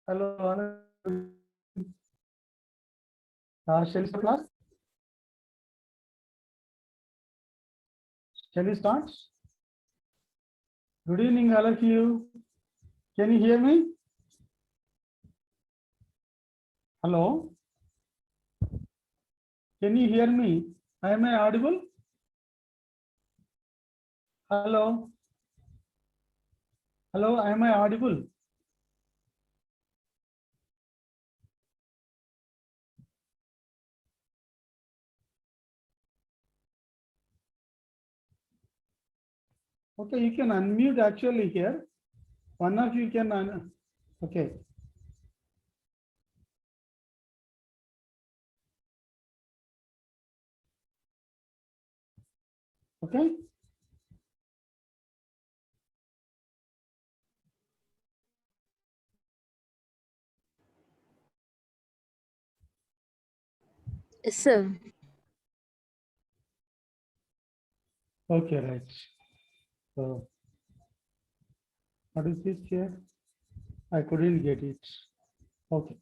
Hello, Anand. Shall we start class? Shall we start? Good evening, all of you. Can you hear me? Hello? Can you hear me? Am I audible? Hello? Hello, am I audible? Okay, you can unmute actually here. One of you can, okay. Okay. Yes, sir. Okay, right. So, what is this here? I couldn't get it. Okay.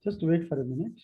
Just wait for a minute.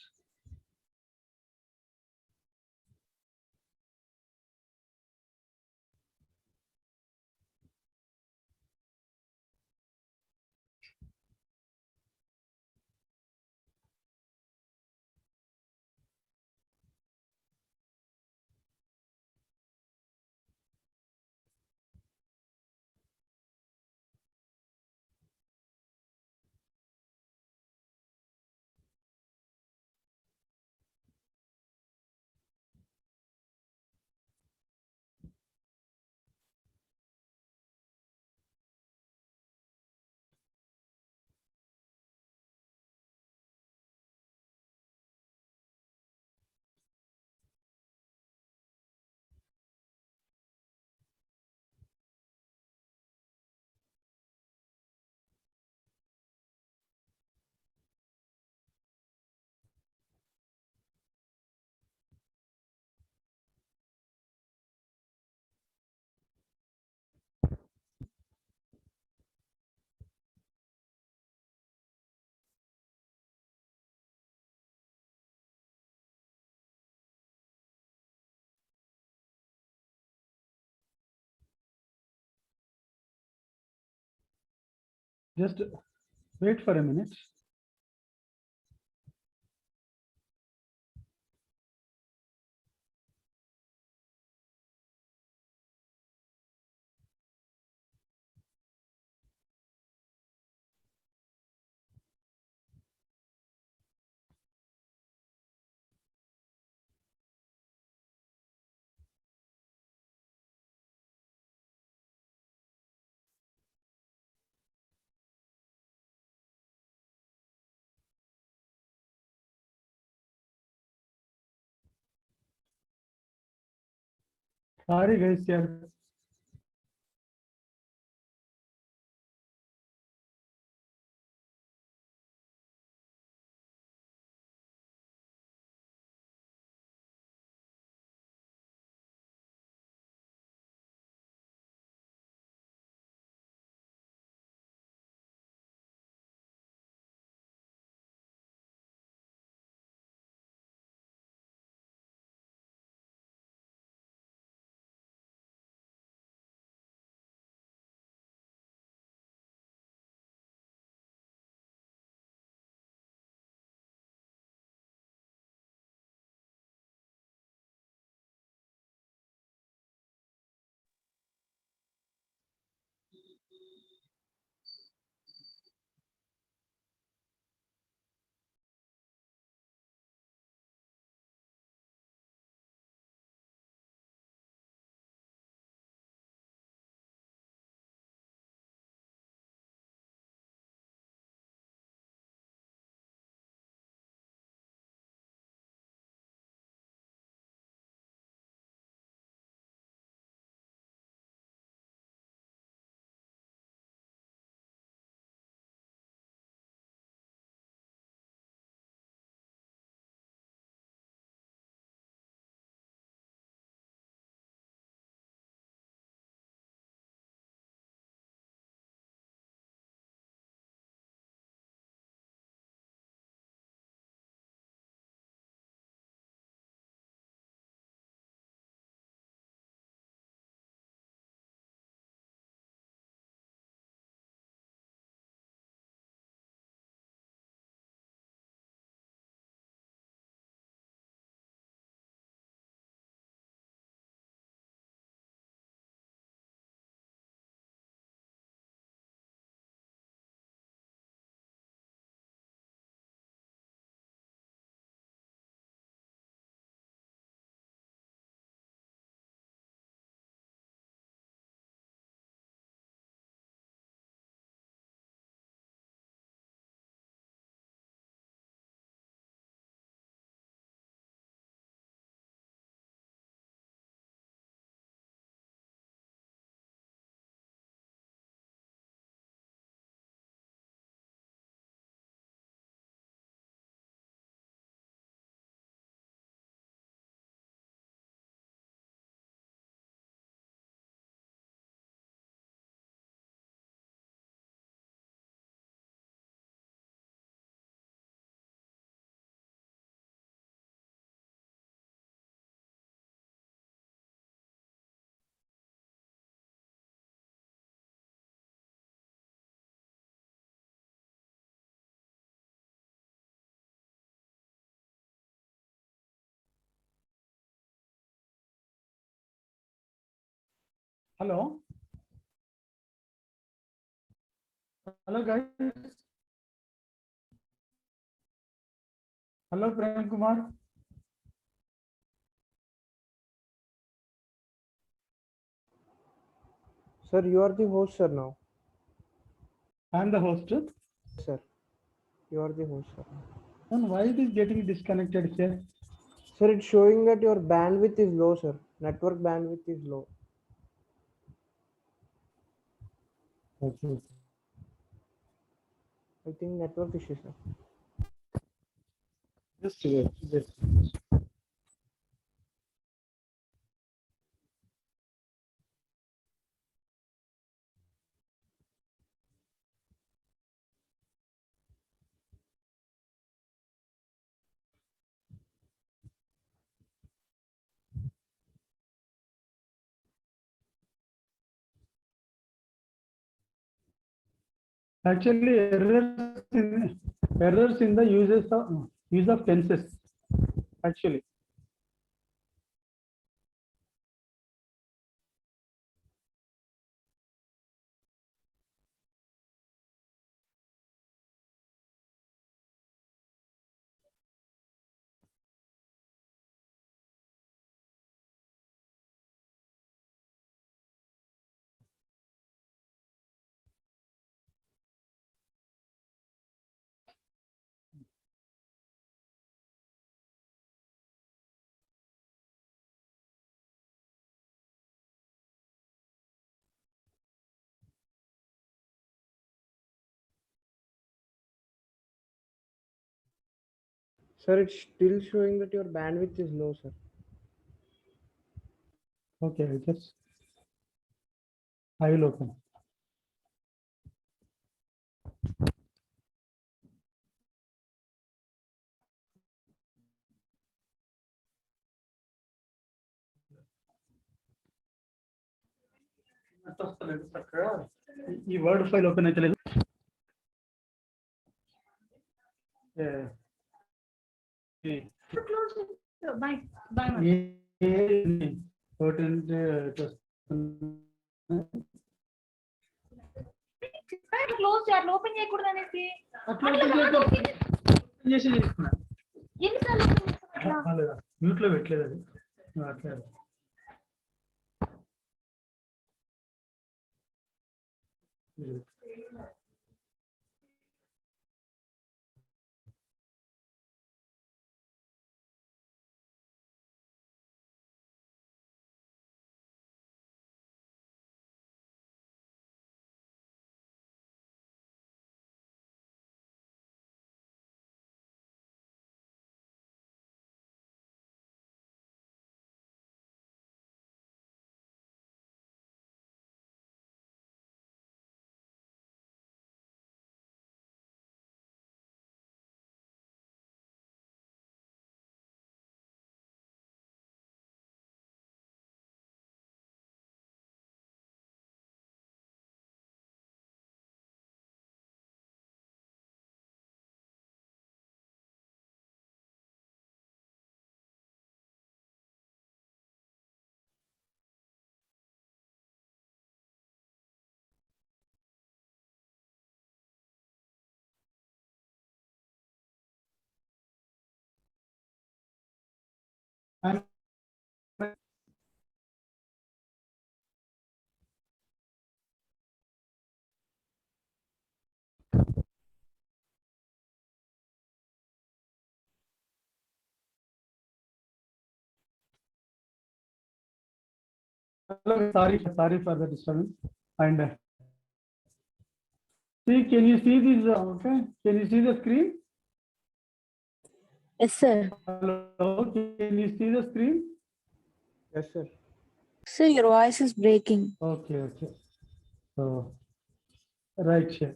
Just wait for a minute. Sorry guys, yeah. Hello. Hello, guys. Hello, Prem Kumar. Sir, you are the host, sir, now. I am the host. Sir, you are the host, sir. And why it is getting disconnected here? Sir, it's showing that your bandwidth is low, sir. Network bandwidth is low. Okay. I think network issue, sir. Just wait. Just. Actually, errors in the use of tenses. Actually. Sir, it's still showing that your bandwidth is low, sir. Okay, I will open. ఈ word file open అయితే లేదు. Close చేయాలి, open చేయకూడదు అనేసి ఎన్నిసార్లు mute లో పెట్టలేదు అది అట్లా. Sorry for the disturbance. And see, can you see this? Okay, can you see the screen? Yes, sir. Hello, can you see the screen? Yes, sir. Sir, your voice is breaking. Okay. So, right here.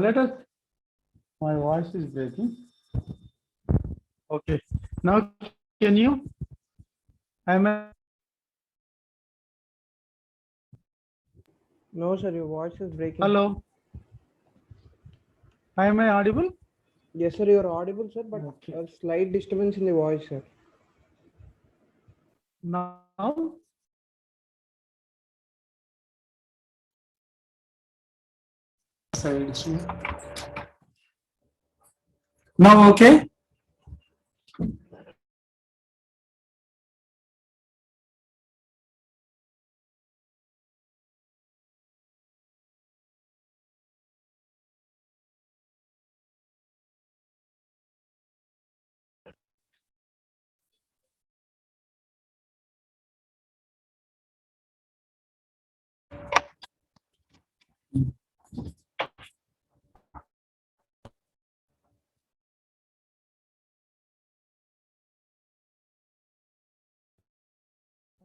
Let us. My voice is breaking. Okay. Now, can you? No, sir, your voice is breaking. Hello. Am I audible? Yes, sir, you are audible, sir, but Okay. a slight disturbance in the voice, sir. Now, Now, okay.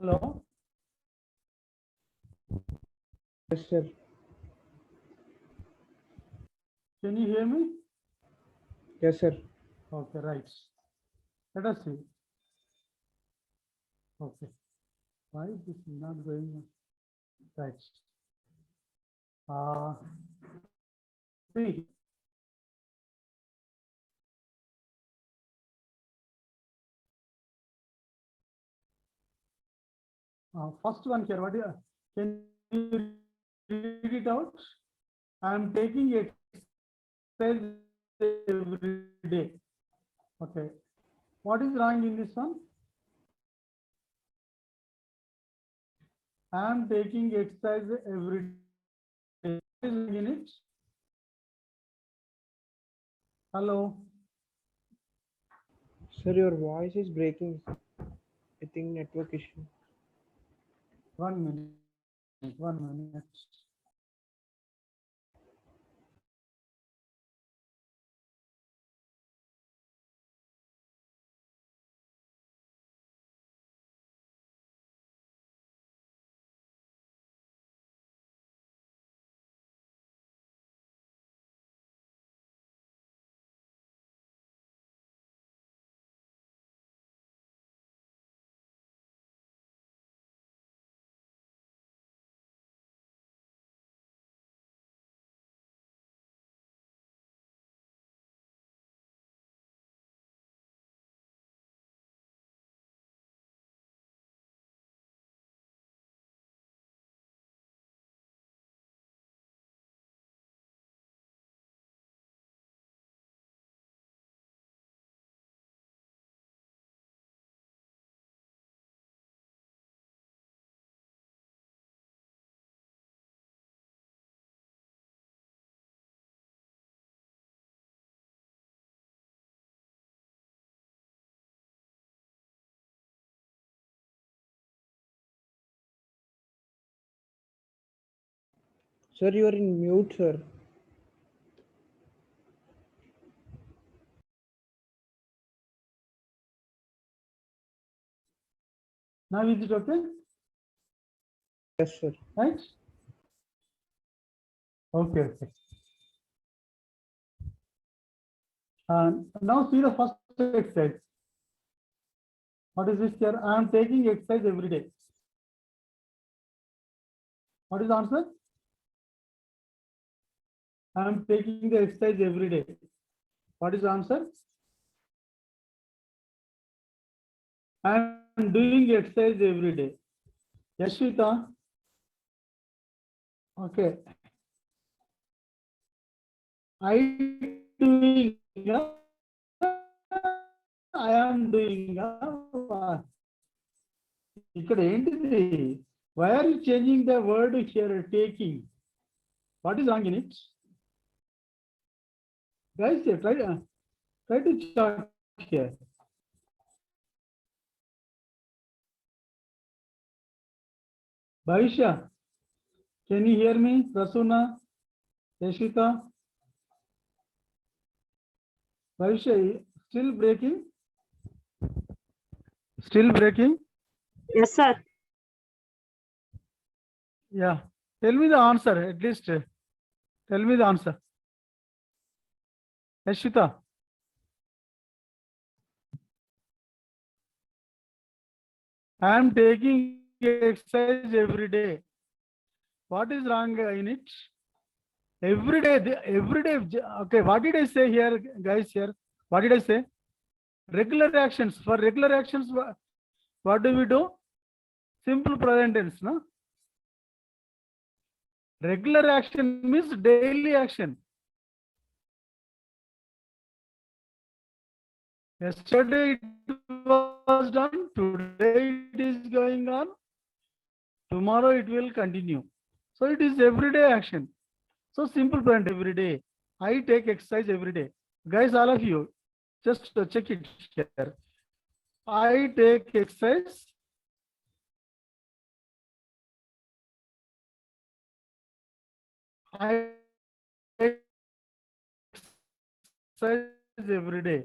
Hello. Yes, sir. Can you hear me? Yes, sir. Okay, right. Let us see. Okay. Why this is not going right? See. First one here. What can you read it out? I am taking exercise every day. Okay. What is wrong in this one? I am taking exercise every day. What is wrong in it? Hello. Sir, your voice is breaking. I think network issue. 1 minute. 1 minute. Sir, you are in mute, sir. Now is it okay? Yes, sir. Right? Okay, okay. Now see the first exercise. What is this here? I am taking exercise every day. What is the answer? I am taking the exercise every day. What is the answer? I am doing exercise every day. Yashvita. Okay. I doing. I am doing. ఇక్కడ ఏంటిది? Why are you changing the word here? Taking. What is wrong in it? Guys, try to chart here. Bhavisha, can you hear me? Rasuna, Yashita. Bhavisha, still breaking? Still breaking? Yes, sir. Yeah. Tell me the answer, at least. Tell me the answer. Yashita. I am taking exercise every day. What is wrong in it? Every day, okay, what did I say here, guys, here? What did I say? Regular actions. For regular actions, what do we do? Simple present tense, no? Regular action means daily action. Yesterday it was done, today it is going on, tomorrow it will continue. So it is everyday action. So simple point every day. I take exercise every day. Guys, all of you, just check it here. I take exercise. I take exercise every day.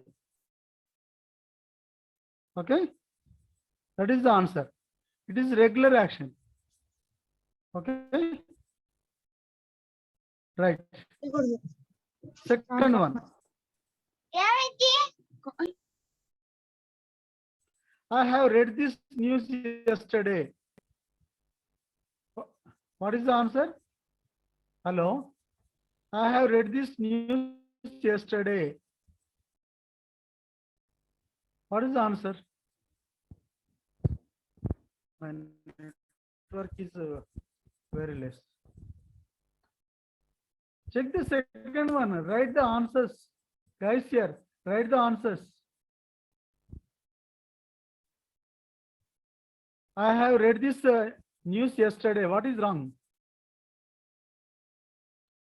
Okay? That is the answer. It is regular action. Okay? Right. Second one. I have read this news yesterday. What is the answer? Hello? I have read this news yesterday. What is the answer? My network is very less. Check the second one. Write the answers. Guys here, write the answers. I have read this news yesterday. What is wrong?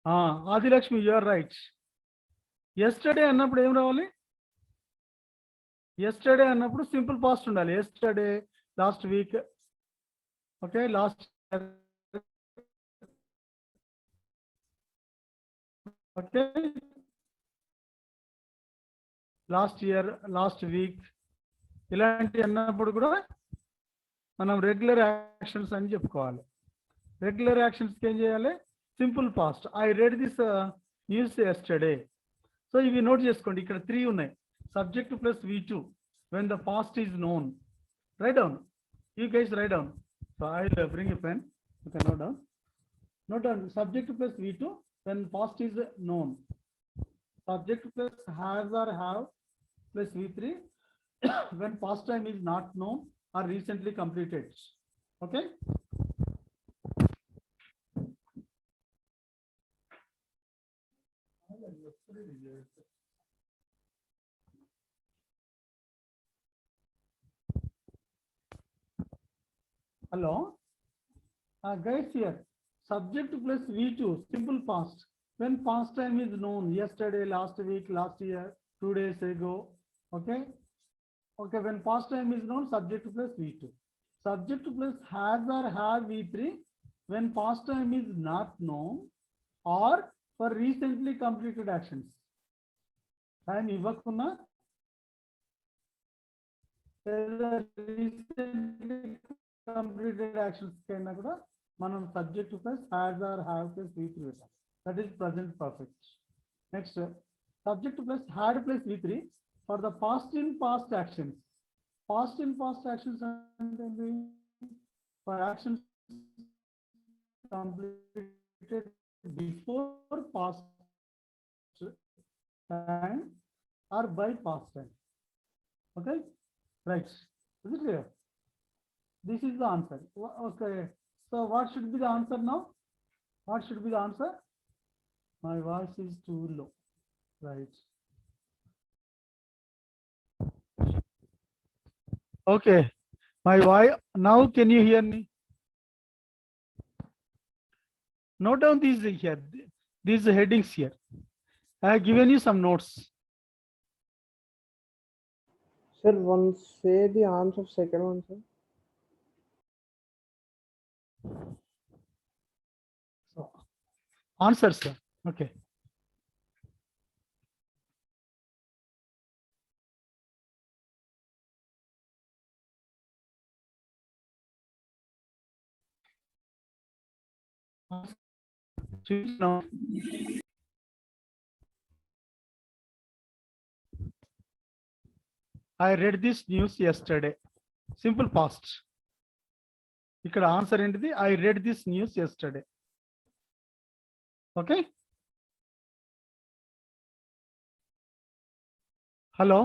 Adi Lakshmi, you are right. Yesterday అన్నప్పుడు ఏం రావాలి? Yesterday అన్నప్పుడు simple past ఉండాలి. Yesterday, last week. Okay, last year. Okay. Last year, last week. ఇలాంటి అన్నప్పుడు కూడా మనం regular actions అని చెప్పుకోవాలి. రెగ్యులర్ యాక్షన్స్కి ఏం చేయాలి? Simple past. I read this news yesterday. So ఇవి నోట్ చేసుకోండి. ఇక్కడ 3 ఉన్నాయి. Subject plus V2 when the past is known. Write down. You guys write down. So I will bring a pen. You can note down. Note down. Subject plus V2 when past is known. Subject plus has or have plus V3 when past time is not known or recently completed. Okay. Hello. Guys here. Subject plus V2, simple past. When past time is known, yesterday, last week, last year, 2 days ago. Okay. Okay, when past time is known, subject plus V2. Subject plus has or have V3 when past time is not known or for recently completed actions. Time ఇవ్వకున్నా recently completed actions కైనా కూడా మనం subject plus has or have plus V3 పెట్టాలి. That is present perfect. Next, subject plus had plus V3 for the past in past actions. Past in past actions and for actions completed before past time or by past time. Okay, right. Is it clear? This is the answer. Okay, so what should be the answer now? What should be the answer? My voice is too low. Right. Okay, my wife, now can you hear me? Note down these here, these headings here. I have given you some notes. Sir, once say the answer of second one, sir. So, answer, sir. Okay. Now, I read this news yesterday. Simple past. ఇక్కడ answer ఏంటిది? I read this news yesterday. Okay. Hello.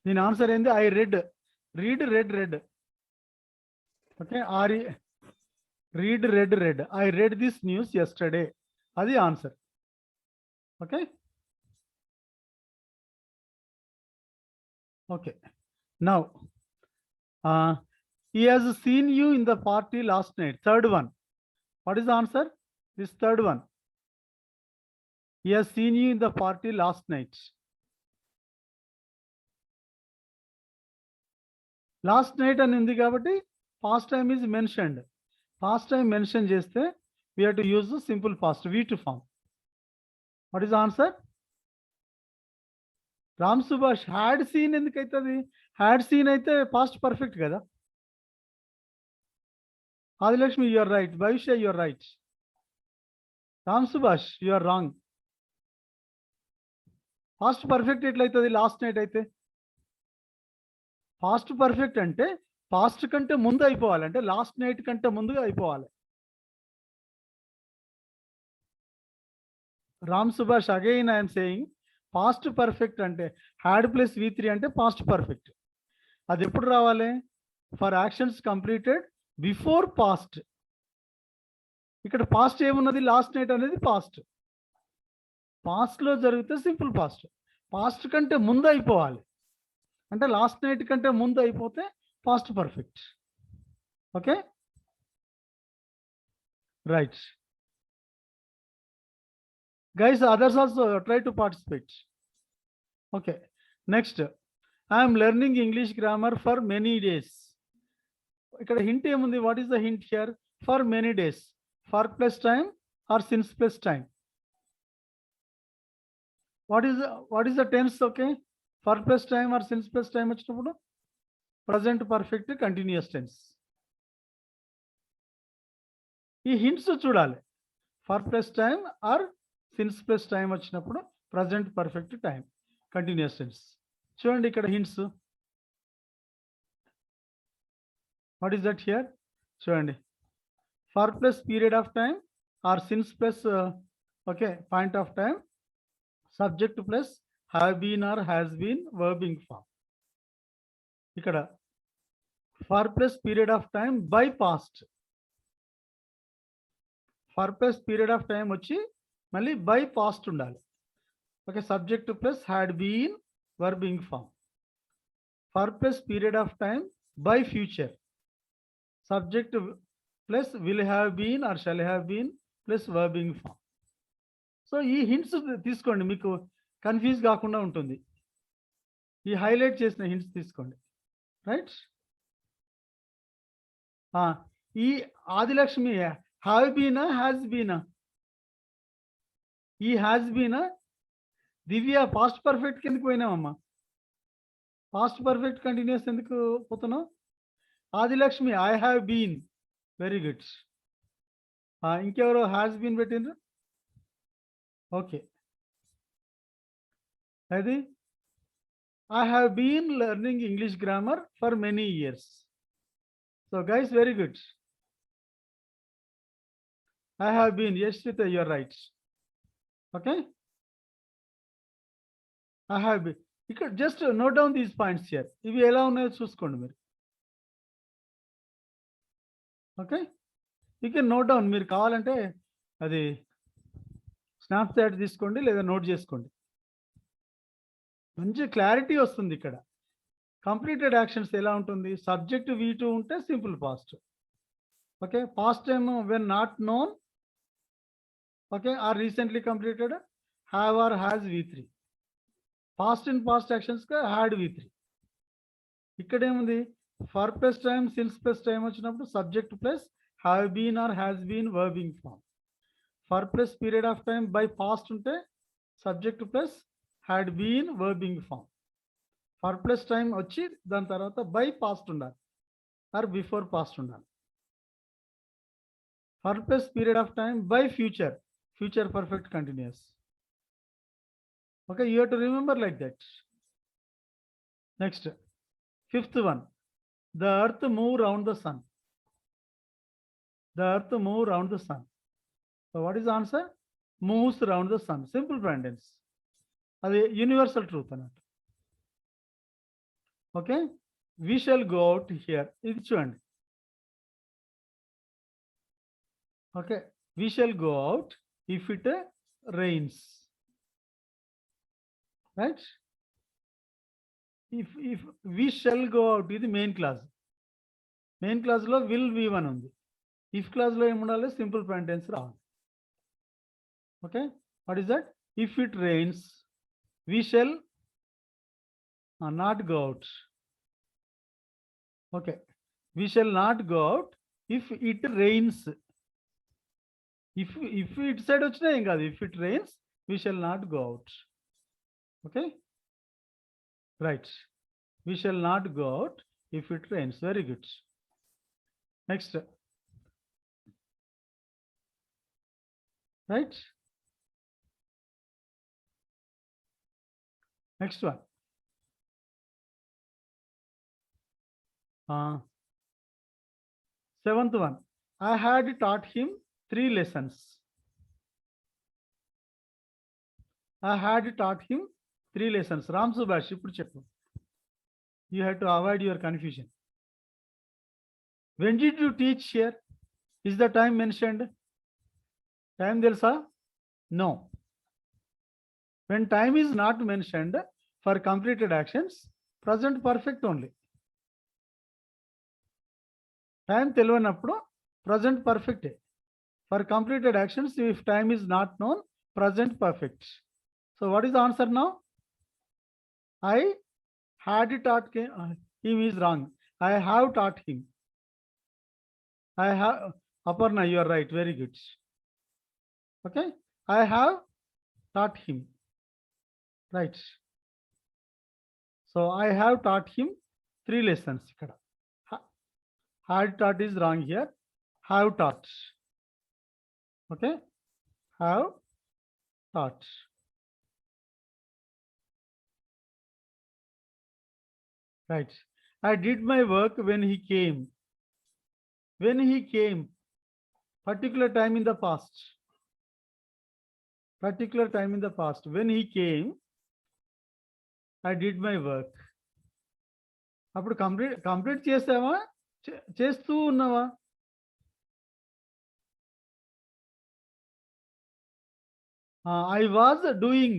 దీని answer ఏంది? I read. Read, read, read. Okay, read. I read this news yesterday. Adi answer. Okay. Okay. Now, he has seen you in the party last night. Third one. What is the answer? This third one. He has seen you in the party last night. Last night and ఉంది కాబట్టి past time is mentioned. Past time mention చేస్తే we have to use the simple past V2 form. What is the answer? Ram Subhash had seen ఎందుకైతుంది? Had seen అయితే past perfect కదా. Adilakshmi, you are right. Bhavishya, you are right. Ram Subhash, you are wrong. Past perfect ఎట్లయితుంది last night అయితే? Past perfect అంటే past కంటే ముందు అయిపోవాలి, అంటే last night కంటే ముందుగా అయిపోవాలి. Ram Subhash again I'm saying past perfect అంటే హ్యాడ్ ప్లస్ V3 అంటే పాస్ట్ పర్ఫెక్ట్. అది ఎప్పుడు రావాలి? For actions completed before past. ఇక్కడ పాస్ట్ ఏమున్నది? లాస్ట్ నైట్ అనేది పాస్ట్. పాస్ట్లో జరిగితే సింపుల్ పాస్ట్. పాస్ట్ కంటే ముందు అయిపోవాలి, అంటే లాస్ట్ నైట్ కంటే ముందు అయిపోతే past perfect. Okay, right guys, others also try to participate. Okay, next I'm learning English grammar for many days. ఇక్కడ హింట్ ఏముంది? What is the hint here? For many days. For plus time or since plus time. What is the tense? Okay, for plus time or since plus time వచ్చినప్పుడు present perfect continuous tense. ఈ hints చూడాలి. For plus time or since plus time వచ్చినప్పుడు present perfect time continuous tense. చూడండి ఇక్కడ hints. What is that here? చూడండి, for plus period of time or since plus okay point of time, subject plus have been or has been verbing form. ఇక్కడ for plus period of time by past. For plus period of time వచ్చి మళ్ళీ by past ఉండాలి. Okay, subject plus had been verbing form. For plus period of time by future. Subject plus will have been or shall have been plus verbing form. So ఈ hints తీసుకోండి, మీకు confuse కాకుండా ఉంటుంది. ఈ highlight చేసిన hints తీసుకోండి, right? ఈ Adilakshmi have బీనా హ్యాస్ బీనా? ఈ హ్యాస్ బీనా? దివ్య పాస్ట్ పర్ఫెక్ట్ కిందకి పోయినామమ్మా. పాస్ట్ పర్ఫెక్ట్ కంటిన్యూస్ ఎందుకు పోతున్నావు? Adilakshmi I have been. Very good. ఇంకెవరో హ్యాస్ బీన్ పెట్టిండ్రు? ఓకే, అది I have been learning English grammar for many years. So guys, very good. I have been. Yes, Shweta, you are right. Okay, I have been. You could just note down these points here. ఇవి ఎలా ఉన్నాయో చూసుకోండి మీరు. Okay, you can note down. మీరు కావాలంటే అది Snapchat తీసుకోండి లేదా నోట్ చేసుకోండి. మంచి క్లారిటీ వస్తుంది ఇక్కడ. కంప్లీటెడ్ యాక్షన్స్ ఎలా ఉంటుంది? సబ్జెక్ట్ V2 ఉంటే simple past. Okay, past time when not known, okay, or recently completed have or has V3. Past in past యాక్షన్స్గా హ్యాడ్ V3. ఇక్కడ ఏముంది? For plus time since plus time వచ్చినప్పుడు subject plus have been or has been verbing form. For plus period of time by past ఉంటే subject plus had been verbing form. For plus time వచ్చి దాని తర్వాత by past ఉండాలి or before past ఉండాలి. For plus period of time by future, future perfect continuous. Okay, you have to remember like that. Next, fifth one, the earth move round the sun. The earth move round the sun. So what is answer? Moves round the sun. Simple present tense. అది universal truth అన్నట్టు. Okay, we shall go out here. ఇది చూడండి, Okay, we shall go out if it rains. Right? If we shall go out ఇది main class. Main క్లాస్లో will V one ఉంది. If క్లాస్లో ఏముండాలి? Simple present tense రావాలి. Okay, what is that? If it rains we shall not go out. Okay, we shall not go out if it rains. If it said ochina em kaadu, if it rains we shall not go out. Okay, right, we shall not go out if it rains. Very good. Next, right, next one. Seventh one. I had taught him 3 lessons. I had taught him 3 lessons. Ram Subhash, ఇప్పుడు చెప్పు. You have to avoid your confusion. When did you teach here? Is the time mentioned? Time తెలుసా? No. When time is not mentioned for completed actions, present perfect only. Time తెలియనప్పుడు present perfect. For completed actions, if time is not known, present perfect. So what is the answer now? I had taught him is wrong. I have taught him. I have, Aparna, you are right. Very good. Okay, I have taught him. Right. So I have taught him 3 lessons. Had taught is wrong here. Have taught. Okay, have taught. Right. I did my work when he came. When he came, particular time in the past. Particular time in the past. When he came, I did my work. అప్పుడు complete చేసావా? చేస్తూ ఉన్నావా? I was doing.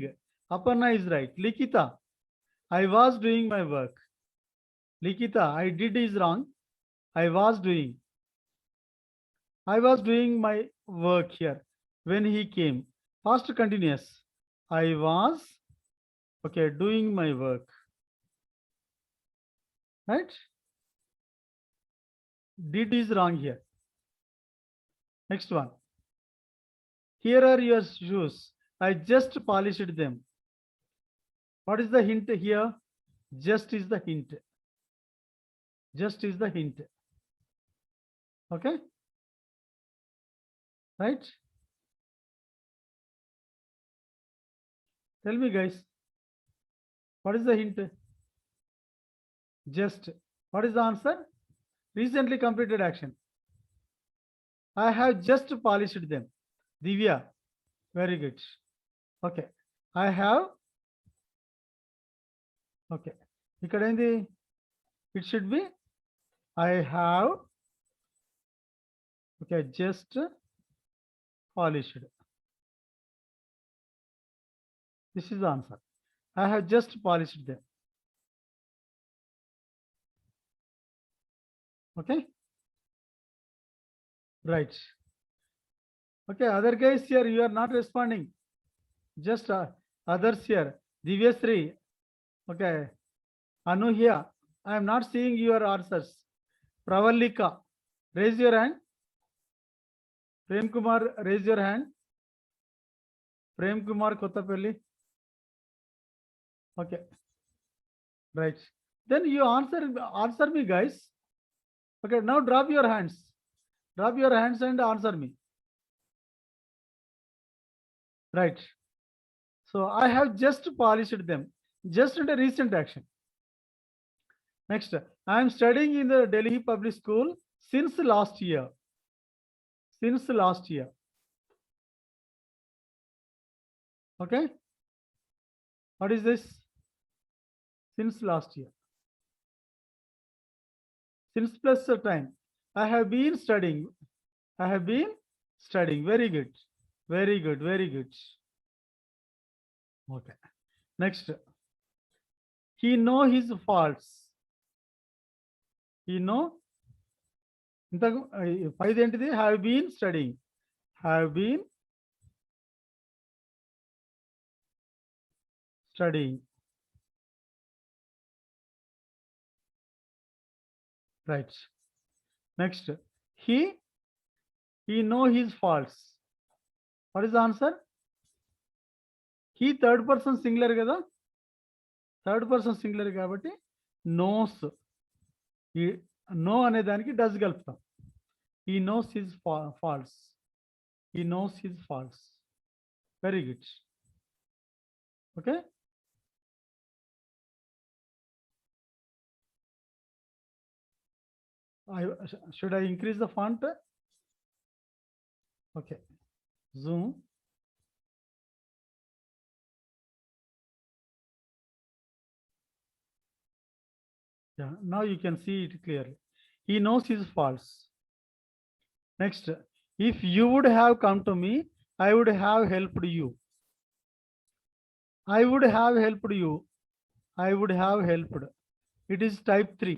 Aparna is right. Likita, I was doing my work. Likita, I did is wrong. I was doing. I was doing my work here when he came. Past continuous. I was, okay, doing my work. Right? Did is wrong here. Next one. Here are your shoes. I just polished them. What is the hint here? Just is the hint. Just is the hint. Okay? Right? Tell me, guys. What is the hint? Just. What is the answer? Recently completed action. I have just polished them. Divya, very good. Okay, I have. Okay, it should be I have. Okay, just polished. This is the answer. I have just polished them. Okay, right. Okay, other guys here, you are not responding. Just others here. Divyasri, okay. Anu here, I am not seeing your answers. Pravalika, raise your hand. Prem Kumar, raise your hand. Prem Kumar Kotapelli. Okay, right. Then you answer me, guys. Okay, now drop your hands. Drop your hands and answer me. Right. So I have just polished them. Just in a recent action. Next, I am studying in the Delhi Public School since last year. Since last year. Okay. What is this? Since last year. Since plus time. I have been studying. I have been Studying. Very good. Very good. Very good. Okay. Next. He know his faults. He know. ఇంతకు పైది ఏంటిది? Have been studying. Have been studying. Right. Next. He know his faults. What is the answer? He third person singular కదా, third person singular కాబట్టి knows. ఈ know అనే దానికి does కలుపుతాం. ఈ నోస్ హిజ్ ఫాల్స్. ఈ knows his faults. Very good. Okay. Should I increase the font? Okay. Zoom. Yeah, now you can see it clearly. He knows his faults. Next, if you would have come to me, I would have helped you. I would have helped you. I would have helped. It is type 3.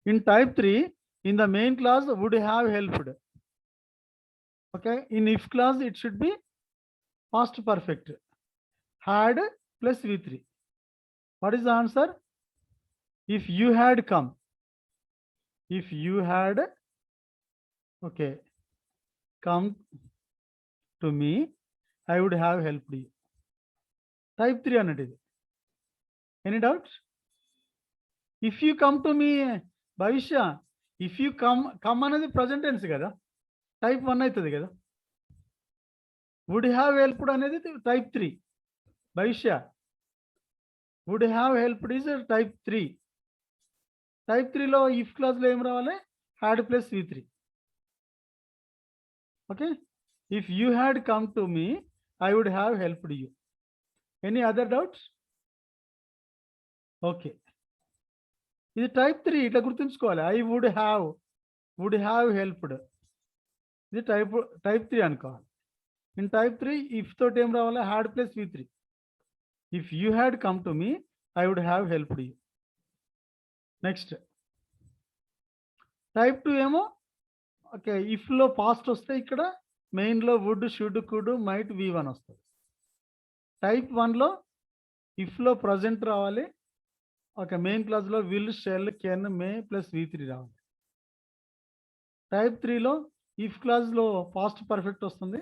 In type 3, in the main clause, would have helped. Okay, in if clause, it should be past perfect. Had plus V3. What is the answer? If you had come. If you had, okay, come to me, I would have helped you. Type 3 అన్నది. Any doubts? If you come to me, భవిష్య, if you come అనేది present tense కదా, type 1 అవుతుంది కదా. Would have helped అనేది type 3. భవిష్య, would have helped is type 3. Type 3లో if క్లాజ్లో ఏం రావాలి? Had plus V3. Okay. If you had come to me, I would have helped you. Any other doubts? Okay. ఇది type 3, ఇట్లా గుర్తుంచుకోవాలి. I would have helped. ఇది type 3 అనుకోవాలి. In type 3 if తోటి ఏం రావాలి? Had plus V3. If you had come to me, I would have helped you. Next type 2 ఏమో okay, ఇఫ్లో పాస్ట్ వస్తే ఇక్కడ మెయిన్లో would, should, could, might, V1 వస్తుంది. టైప్ 1లో ఇఫ్లో ప్రజెంట్ రావాలి. ఓకే, మెయిన్ క్లాజ్లో will, shall, can, may plus V3 రావాలి. టైప్ 3లో ఇఫ్ క్లాజ్లో పాస్ట్ పర్ఫెక్ట్ వస్తుంది.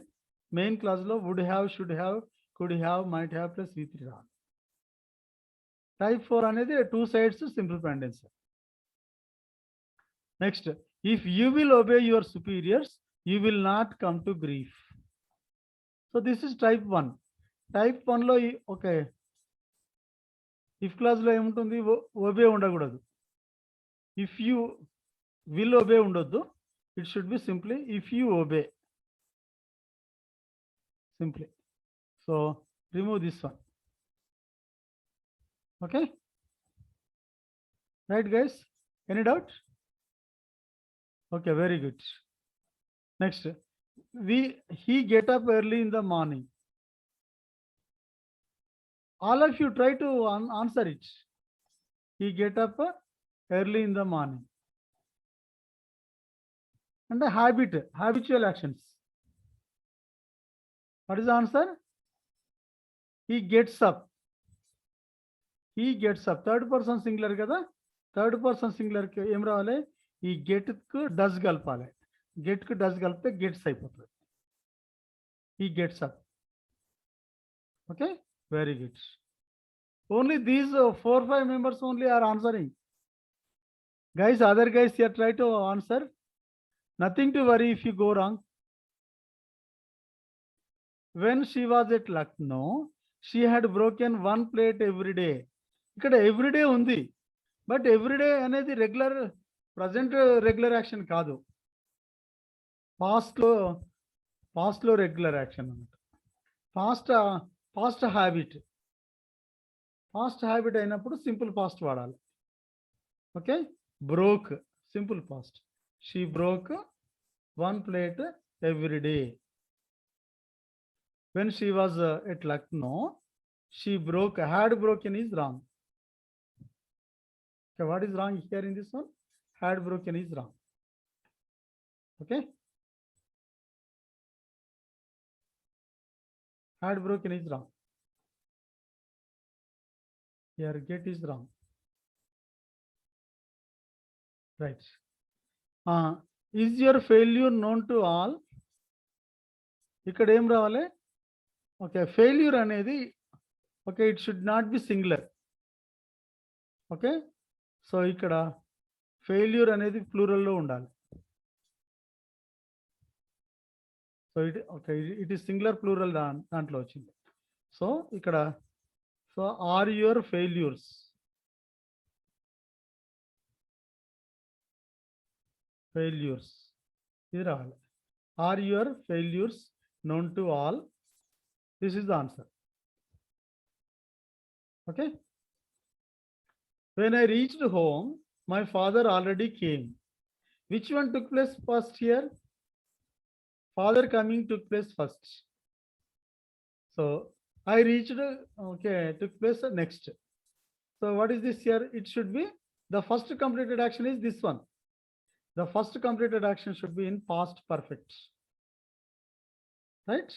మెయిన్ క్లాజ్లో would have, should have, could have, might have plus V3 రావాలి. టైప్ 4 అనేది 2 sides simple పెండెన్స్. Next, if you will obey your superiors, you will not come to grief. So this is type 1. Type 1లో okay, if క్లాజ్లో ఏముంటుంది? Obey ఉండకూడదు. If you will obey ఉండొద్దు. It should be simply if you obey. Simply. So remove this one. Okay, right guys, any doubt? Okay, very good. Next, he get up early in the morning. All of you try to answer it. He get up early in the morning. And the habitual actions. What is the answer? He gets up. He gets up. Third person singular కదా, third person సింగులర్కి ఏం రావాలి? ఈ గెట్కు does కలపాలి. గెట్కు does కలిపితే gets అయిపోతుంది. ఈ gets up. Okay, very good. Only these 4-5 members only are answering. Guys, other guys you try to answer. Nothing to worry if you go wrong. When she was at Lucknow, she had broken 1 plate every day. ఇక్కడ everyday ఉంది, but everyday అనేది present regular action కాదు. పాస్ట్లో regular action అన్నమాట. Past habit అయినప్పుడు simple past వాడాలి. Okay, broke simple past. She broke 1 plate every day. When she was at Lucknow, she had broken is wrong. Okay, what is wrong here in this one? Had broken is wrong. Okay. Had broken is wrong. Here get is wrong. Right. Is your failure known to all? ఇక్కడ ఏం రావాలి? Okay, failure అనేది okay, it should not be singular. Okay, so ఇక్కడ failure అనేది ప్లూరల్లో ఉండాలి. So it is singular plural దాంట్లో వచ్చింది. సో ఇక్కడ so are your failures, failures ఇది రావాలి. Are your failures known to all? This is the answer. Okay. When I reached home, my father already came. Which one took place first here? Father coming took place first. So I reached, okay, took place next. So what is this here? It should be the first completed action is this one. The first completed action should be in past perfect. Right?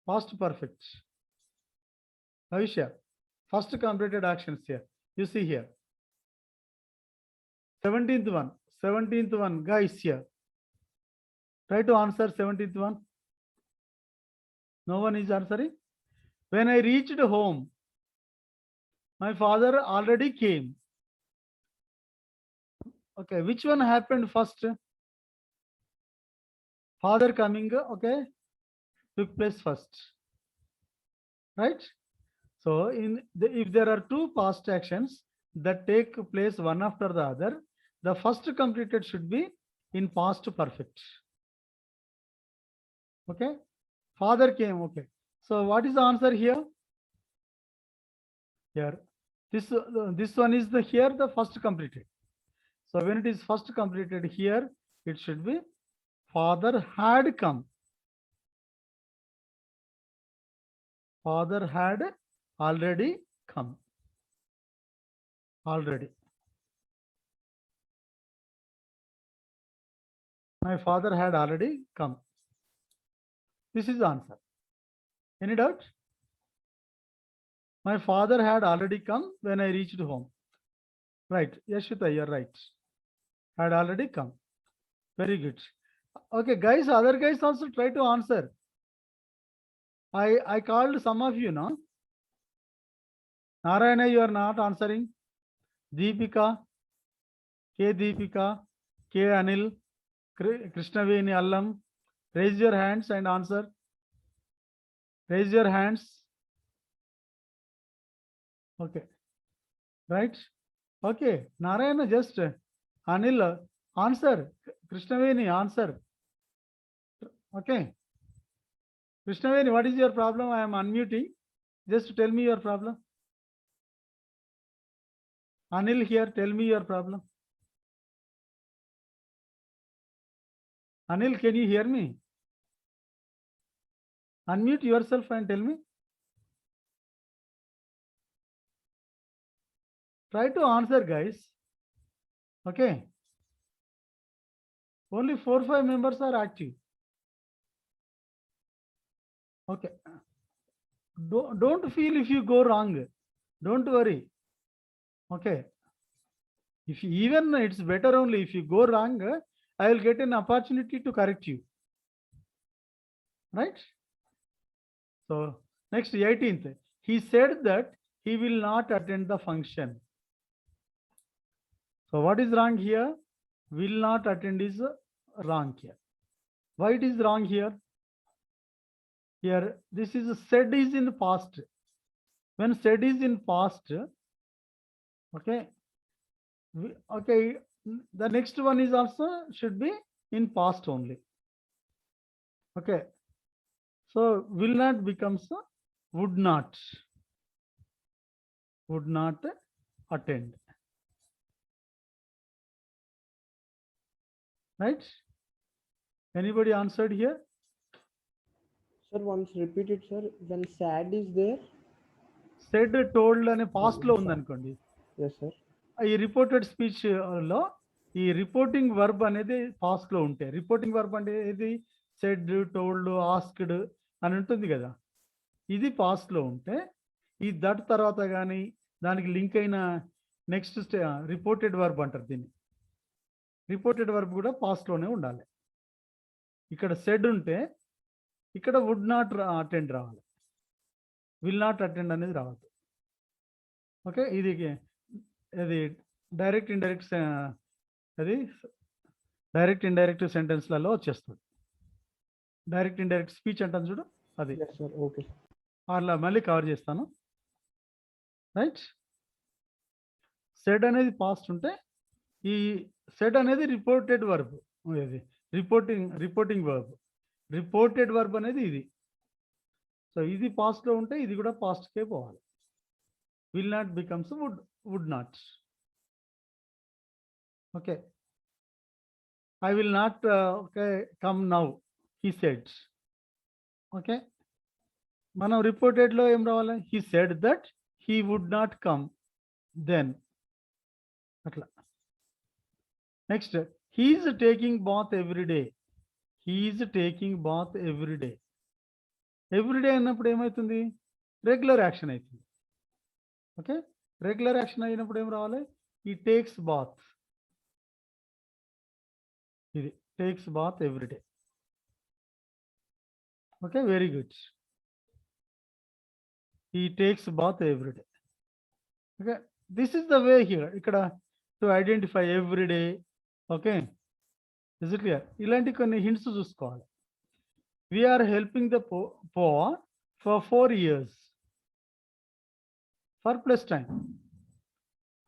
Past perfect. Avisha, first completed actions here. You see here. 17th one, guys here. Try to answer 17th one. No one is answering. When I reached home, my father already came. Okay, which one happened first? Father coming, okay, took place first, right? So if there are two past actions that take place one after the other, the first completed should be in past perfect. Okay, father came. Okay, so what is the answer here? Here, this one is here the first completed. So when it is first completed here, it should be father had come. Father had already come. Already. My father had already come. This is the answer. Any doubt? My father had already come when I reached home. Right. Yashita, you're right. Had already come. Very good. Okay, guys, other guys also try to answer. I called some of you, no? Narayana, you are not answering. Deepika, K. Deepika, K. Anil, Krishnaveni Allam. Raise your hands and answer. Raise your hands. Okay. Right? Okay. Narayana, just Anil, answer. Krishnaveni, answer. Okay. Krishnaveni, what is your problem? I am unmuting. Just tell me your problem. Anil here, tell me your problem. Anil, can you hear me? Unmute yourself and tell me. Try to answer, guys. Okay. Only 4 or 5 members are active. Okay. Don't feel if you go wrong. Don't worry. Okay. If you, even it's better only if you go wrong, I will get an opportunity to correct you. Right? So next 18th. He said that he will not attend the function. So what is wrong here? Will not attend is wrong here. Why it is wrong here? Here, this is said is in the past. When said is in past, okay, okay, the next one is also should be in past only. Okay, so will not becomes would not attend. Right? Anybody answered here? Sir, once repeat it, sir. When sad is there. Said, told అనే past లో ఉందనుకోండి. Yes, sir. ఈ reported speech లో ఈ reporting verb అనేది past లో ఉంటే, reporting verb అంటే ఇది సెడ్, టోల్డ్, ఆస్క్డ్ అని ఉంటుంది కదా, ఇది పాస్ట్ లో ఉంటే ఈ దట్ తర్వాత కానీ దానికి లింక్ అయిన నెక్స్ట్ రిపోర్టెడ్ వర్బ్ అంటారు దీన్ని. రిపోర్టెడ్ వర్బ్ కూడా పాస్ట్ లోనే ఉండాలి. ఇక్కడ సెడ్ ఉంటే ఇక్కడ వుడ్ నాట్ అటెండ్ రావాలి, విల్ నాట్ అటెండ్ అనేది రావద్దు. ఓకే, ఇది డైరెక్ట్ ఇండైరెక్ట్, అది డైరెక్ట్ ఇండైరెక్ట్ సెంటెన్స్లలో వచ్చేస్తుంది. డైరెక్ట్ ఇండైరెక్ట్ స్పీచ్ అంటాను చూడు, అది Yes, sir. Okay. అట్లా మళ్ళీ కవర్ చేస్తాను. రైట్, సెడ్ అనేది పాస్ట్ ఉంటే ఈ సెడ్ అనేది రిపోర్టెడ్ వర్బ్, ఇది రిపోర్టింగ్ వర్బ్. రిపోర్టెడ్ వర్బ్ అనేది ఇది. సో ఇది పాస్ట్లో ఉంటే ఇది కూడా పాస్ట్కే పోవాలి. Will not becomes would not. Okay, I will not come now he said. Okay, మనం రిపోర్టెడ్లో ఏం రావాలి? He said that he would not come then, అట్లా. Next, he's taking bath every day. He's taking bath every day. Every day అన్నప్పుడు ఏమవుతుంది? Regular action అవుతుంది. Okay, regular action అయినప్పుడు ఏం రావాలి? ఈ టేక్స్ బాత్, ఇది takes bath every day. Okay, very good. He takes bath every day. Okay, this is the way here, ఇక్కడ to identify every day. Okay, is it clear? ఇలాంటి కొన్ని hints చూసుకోవాలి. We're helping the poor for 4 years. For plus time,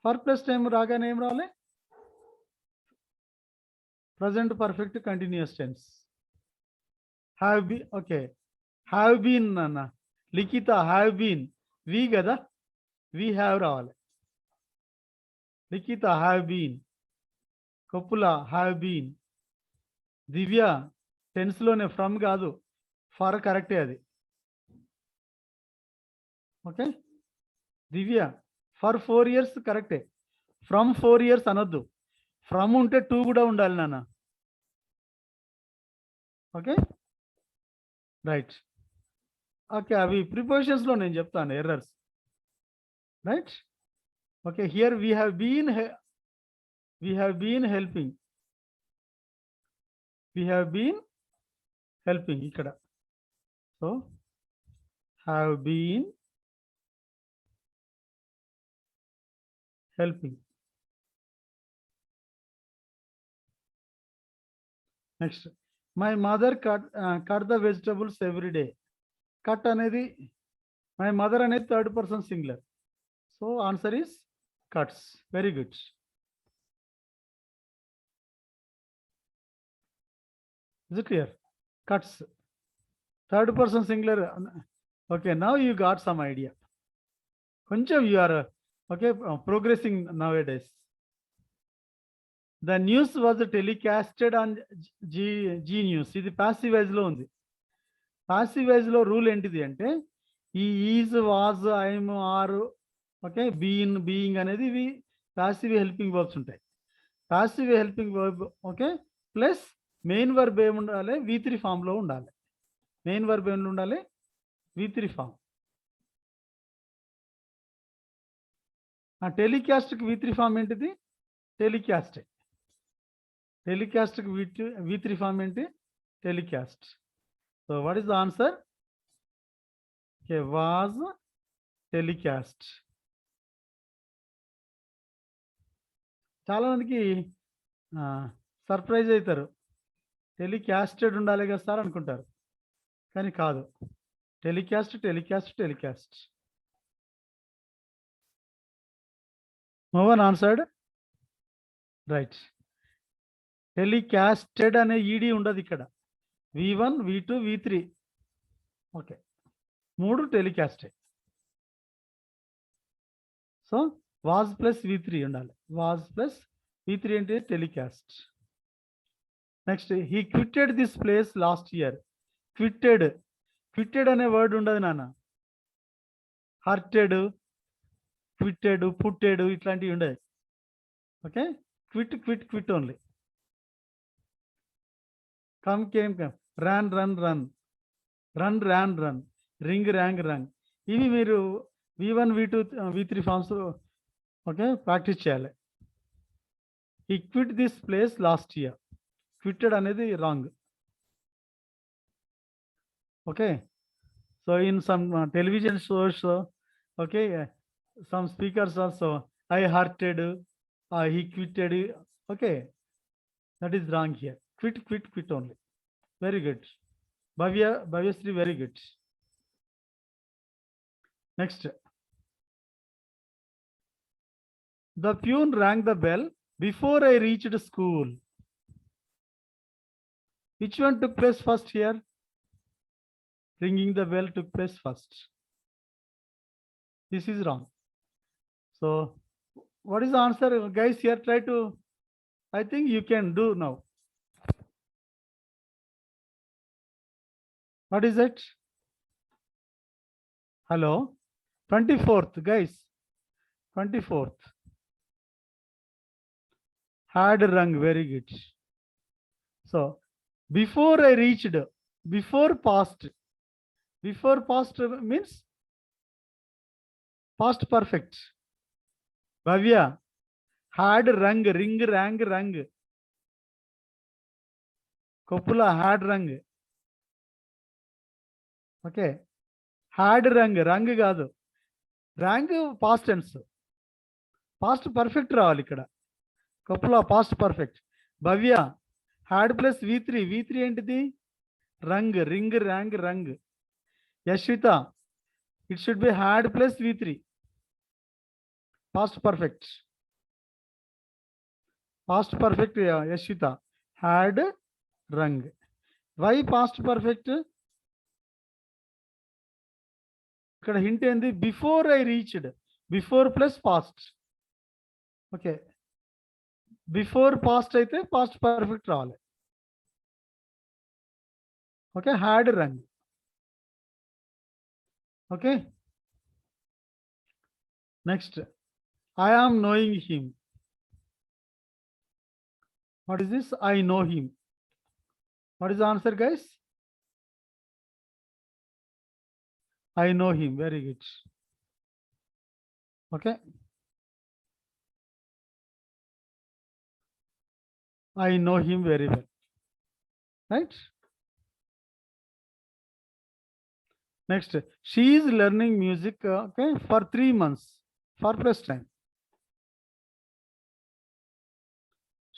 for plus time రాగానే ఏం రావాలి? Present perfect continuous tense. Have be, okay, have been అన్న, Likhita have been, we కదా, we have రావాలి. Likhita have been, కపుల హ్యావ్ బీన్, దివ్య టెన్స్లోనే, from కాదు, for కరెక్టే అది. ఓకే, దివ్య ఫర్ 4 years కరెక్టే. ఫ్రమ్ 4 years అనొద్దు, ఫ్రమ్ ఉంటే 2 కూడా ఉండాలి నాన్న. Okay, right. ఓకే, అవి ప్రిపోజిషన్స్లో నేను చెప్తాను errors. Right, okay, here we have been helping, we have been helping ఇక్కడ. So have been helping. Next, my mother cut the vegetables every day. Cut అనేది, మై మదర్ అనేది third person singular. So answer is cuts. Very good. Is it clear? Cuts, third person singular. Okay, now you got some idea. కొంచెం you are okay, progressing nowadays. The news was telecasted on G news. ఇది passive వైజ్లో ఉంది. Passive వైజ్లో rule ఏంటిది అంటే ఈ is, was, am, are, okay, been, being అనేది ఇవి ప్యాసివ్ హెల్పింగ్ వర్బ్స్ ఉంటాయి. Passive helping verb, okay, plus main verb ఏమి ఉండాలి? V3 ఫామ్లో ఉండాలి. మెయిన్ వర్బ్ ఏమి ఉండాలి? V3 form. ఆ టెలికాస్ట్కి V3 ఫామ్ ఏంటిది? టెలికాస్ట్. టెలికాస్ట్కి V3 ఫామ్ ఏంటి? Telecast. So what is the answer? Okay, was telecast. చాలా మందికి సర్ప్రైజ్ అవుతారు, టెలికాస్టెడ్ ఉండాలి కదా సార్ అనుకుంటారు, కానీ కాదు. Telecast, telecast, telecast. No one answered. Right, telecasted అనే ఈడీ ఉండదు ఇక్కడ. V1, V2, V3. Okay, 3 telecasted. So was plus V3 ఉండాలి. వాజ్ ప్లస్ V3 అంటే telecast. Next he quitted this place last year. Quitted అనే word ఉండదు నాన్న. Hurted, quitted, putted ఇట్లాంటివి ఉండదు. Okay, quit only. Come, came, run, ring, rung. ఇవి మీరు V1, V2, V3 forms okay practice చేయాలి. He quit this place last year. Quitted అనేది wrong. Okay, so in some television shows, okay, some speakers also I hurted, he quitted. Okay, that is wrong here. Quit only. Very good. Bhavyasri, very good. Next. The peon rang the bell before I reached school. Which one took place first here? Ringing the bell took place first. This is wrong. So what is the answer, guys? Here, try to, I think you can do now. What is it? Hello? 24th, guys. 24th. Had rung, very good. So, before I reached, before past means past perfect. Bhavya, had rung, ring, rang. Kopula, had rung. Okay, had rang కాదు, rang past tense, past perfect రావాలి ఇక్కడ. కపులా past perfect. Bhavya, had plus V3 ఏంటిది? Rung, ring, rung. Yashwitha, it should be had plus V3, past perfect. Yashwitha, had rung. Why past perfect? ఇక్కడ hint ఏంది? Before I reached, before plus past. Okay, before past అయితే past perfect రావాలి. Okay, had rung. Okay, next, I am knowing him. What is this? I know him. What is the answer, guys? I know him. Very good. Okay. I know him very well. Right? Next, she is learning music, okay, for 3 months. For plus time.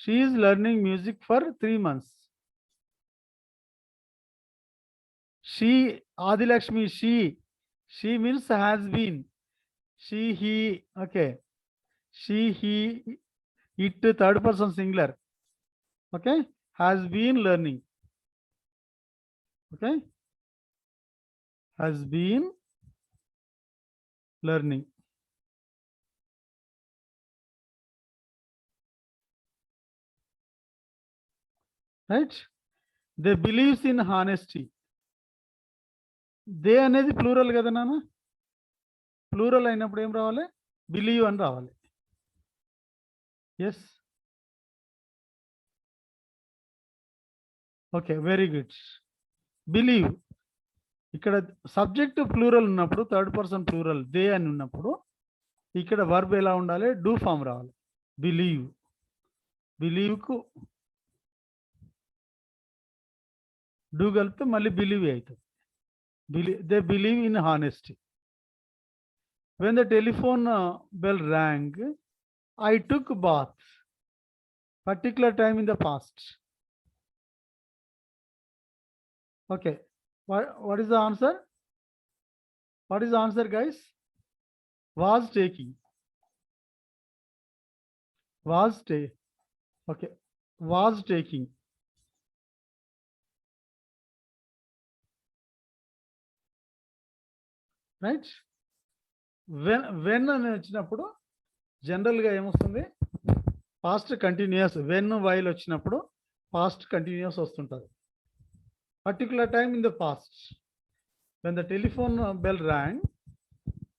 She is learning music for 3 months. She, Adilakshmi, she means has been. She, he, okay. She, he, it, third person singular. Okay, has been learning. Okay, has been learning. Right? They believes in honesty. They అనేది plural కదా నాన్న. Plural అయినప్పుడు ఏం రావాలి? Believe అని రావాలి. Yes, okay, very good. Believe ఇక్కడ subject plural ఉన్నప్పుడు, థర్డ్ పర్సన్ ప్లూరల్ దే అని ఉన్నప్పుడు ఇక్కడ వర్బ్ ఎలా ఉండాలి? డూ ఫామ్ రావాలి. బిలీవ్, బిలీవ్కు డూ కలిపితే మళ్ళీ బిలీవ్ అవుతుంది. They believe in honesty. When the telephone bell rang, I took bath. Particular time in the past. Okay, what is the answer? What is the answer, guys? Was taking. Okay, was taking. Right. When అని వచ్చినప్పుడు జనరల్గా ఏమొస్తుంది? Past continuous. When while వచ్చినప్పుడు past continuous వస్తుంటుంది. Particular time in the past when the telephone bell rang,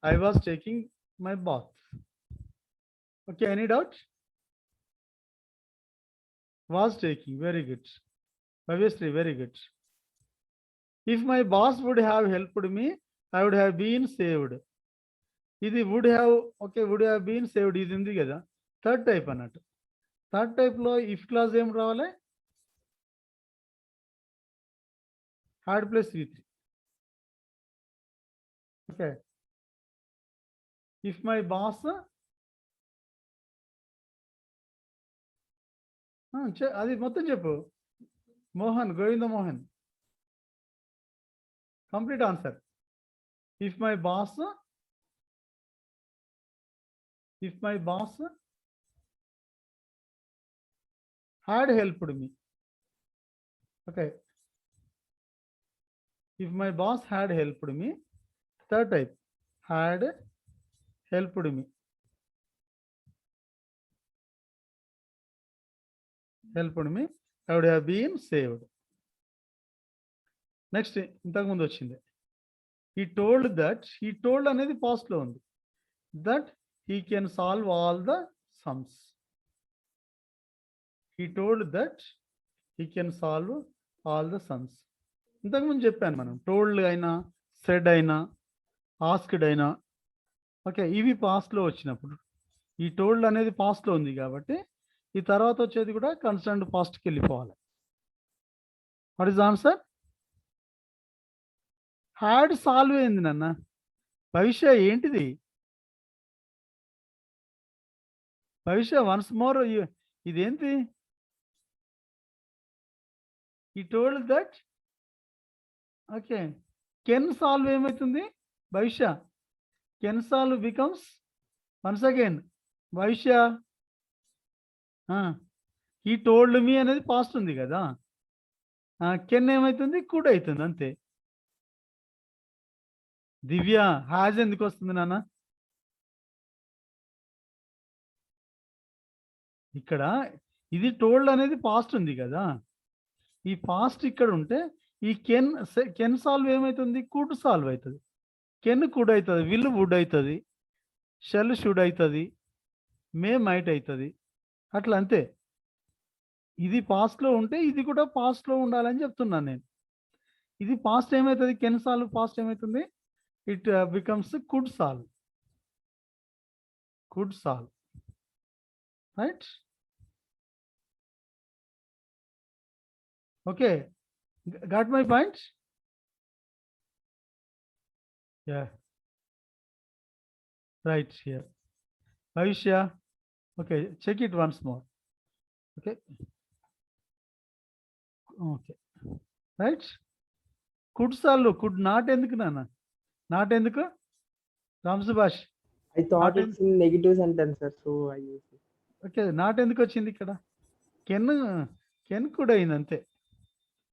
I was taking my bath. Okay, any doubt? Was taking, very good. Obviously, very good. If my boss would have helped me, I would have been saved. ఇది would have, okay, would have been saved ఇది ఉంది కదా, third type అన్నట్టు. Third టైప్లో if clause ఏం రావాలి? had plus V3. Okay. If my boss, అది మొత్తం చెప్పు Mohan, Govinda Mohan, complete answer. If my boss had helped me. Okay. If my boss had helped me, third type, had helped me. Helped me, I would have been saved. Next, ఇంతకు ముందు వచ్చింది. He told అనేది past లో ఉంది. That he can solve all the sums. He told that he can solve all the sums. ఇంతకు ముందు చెప్పాను మనం, టోల్డ్ అయినా, సెడ్ అయినా, ఆస్క్డ్ అయినా, ఓకే, ఇవి పాస్ట్లో వచ్చినప్పుడు ఈ టోల్డ్ అనేది పాస్ట్లో ఉంది కాబట్టి ఈ తర్వాత వచ్చేది కూడా కన్సర్న్డ్ పాస్ట్కి వెళ్ళిపోవాలి. What is answer? Had solve అయింది నాన్న. భవిష్య ఏంటిది? భవిష్య వన్స్ మోర్ ఇదేంటి? ఈ told that, okay, can solve ఏమవుతుంది? భవిష్య can solve becomes once again భవిష్య. ఈ టోల్డ్ మీ అనేది పాస్ట్ ఉంది కదా, కెన్ ఏమవుతుంది? కుడ్ అవుతుంది, అంతే. దివ్య, హ్యాజ్ ఎందుకు వస్తుంది నాన్న? ఇక్కడ ఇది టోల్డ్ అనేది పాస్ట్ ఉంది కదా, ఈ పాస్ట్ ఇక్కడ ఉంటే ఈ కెన్ సాల్వ్ ఏమవుతుంది? కుడ్ సాల్వ్ అవుతుంది. కెన్ కుడ్ అవుతుంది, విల్ వుడ్ అవుతుంది, షెల్ షుడ్ అవుతుంది, మే మైట్ అవుతుంది, అట్లా అంతే. ఇది పాస్ట్లో ఉంటే ఇది కూడా పాస్ట్లో ఉండాలని చెప్తున్నాను నేను. ఇది పాస్ట్ ఏమవుతుంది? కెన్ సాల్వ్ పాస్ట్ ఏమవుతుంది? It becomes could solve. Could solve, right? Okay, got my point? Yeah, right here. Bhavishya, okay, check it once more. Okay, okay, right? Could solve, could not ఎందుకు నాన్న? Not ఎందుకు? Ram Subhash. I thought Not it's in negative sentence, sir, so I used it. Okay, not ఎందుకు వచ్చింది ఇక్కడ? Can కూడా అయింది అంతే.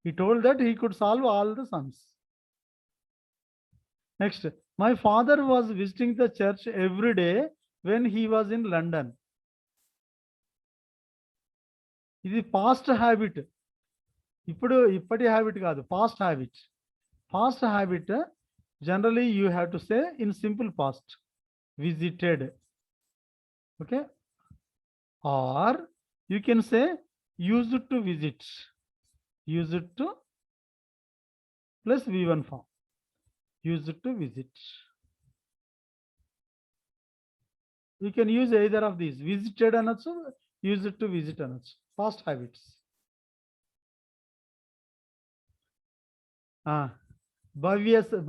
He told that he could solve all the sums. Next, my father was visiting the church every day when he was in London. ఇది past habit. ఇప్పటి habit కాదు, past habit. Past habit generally you have to say in simple past, visited. Okay, or you can say used to visit. Used to plus V1 form. Used to visit. You can use either of these. Visited అనొచ్చు, used to visit అనొచ్చు. Past habits.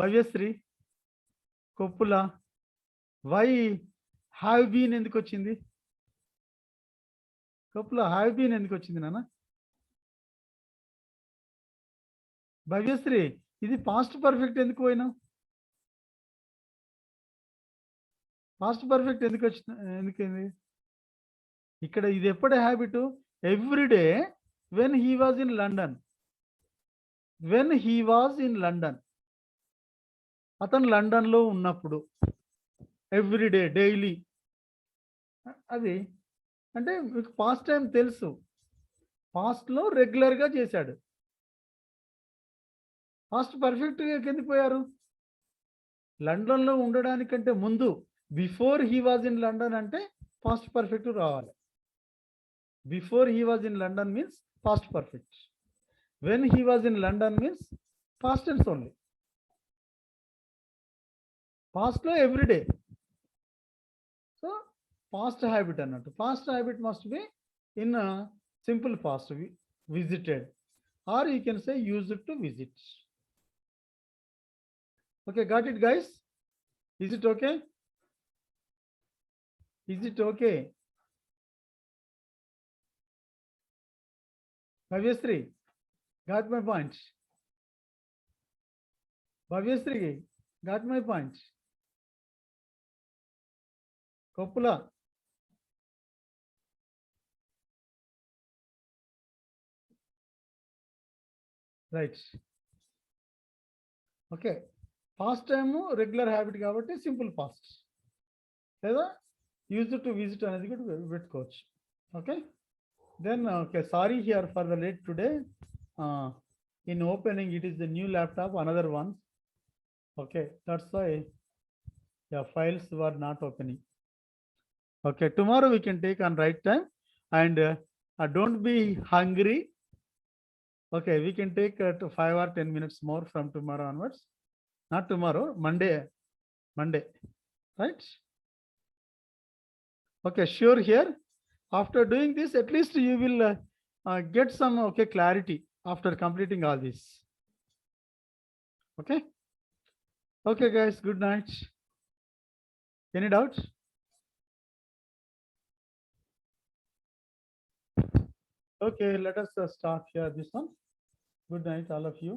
Bhavyasri, Koppula, why have been ఎందుకు వచ్చింది? Koppula, have been ఎందుకు వచ్చింది నాన్న? భవ్యశ్రీ, ఇది past perfect ఎందుకు పోయినావు? పాస్ట్ పర్ఫెక్ట్ ఎందుకైంది ఇక్కడ? ఇది ఎప్పటి habit? Everyday when he was in London. When he was in London, అతను లండన్లో ఉన్నప్పుడు. Everyday, daily. అది అంటే మీకు పాస్ట్ టైం తెలుసు. పాస్ట్ లో రెగ్యులర్ గా చేశాడు. పాస్ట్ పర్ఫెక్ట్ గా కిందకి పోయారు. లండన్ లో ఉండడానికంటే ముందు before he was in London అంటే పాస్ట్ పర్ఫెక్ట్ రావాలి. Before he was in London means past perfect. When he was in London means past tense only. Past లో ఎవ్రీడే. సో పాస్ట్ హ్యాబిట్ అన్నట్టు. Past habit must be in simple past, visited, or you can say used to visit. Okay, got it, guys? Is it okay? Is it okay? Bhavyasri, got my point. Bhavyasri, got my point. Kopula. Right. Okay. Past time regular habit కాబట్టి simple past, లేదా use to visit అనేది కూడా పెట్టుకోవచ్చు. Okay, then okay, sorry here for the late today. In opening it is the new laptop, another one. Okay, that's why files were not opening. Okay, tomorrow we can take on right time and don't be hungry. Okay, we can take 5 or 10 minutes more from tomorrow onwards. Not tomorrow, Monday, right? Okay, sure here. After doing this, at least you will get some clarity after completing all this. Okay? Okay, guys, good night. Any doubts? Okay, let us start here this one. Good night, all of you.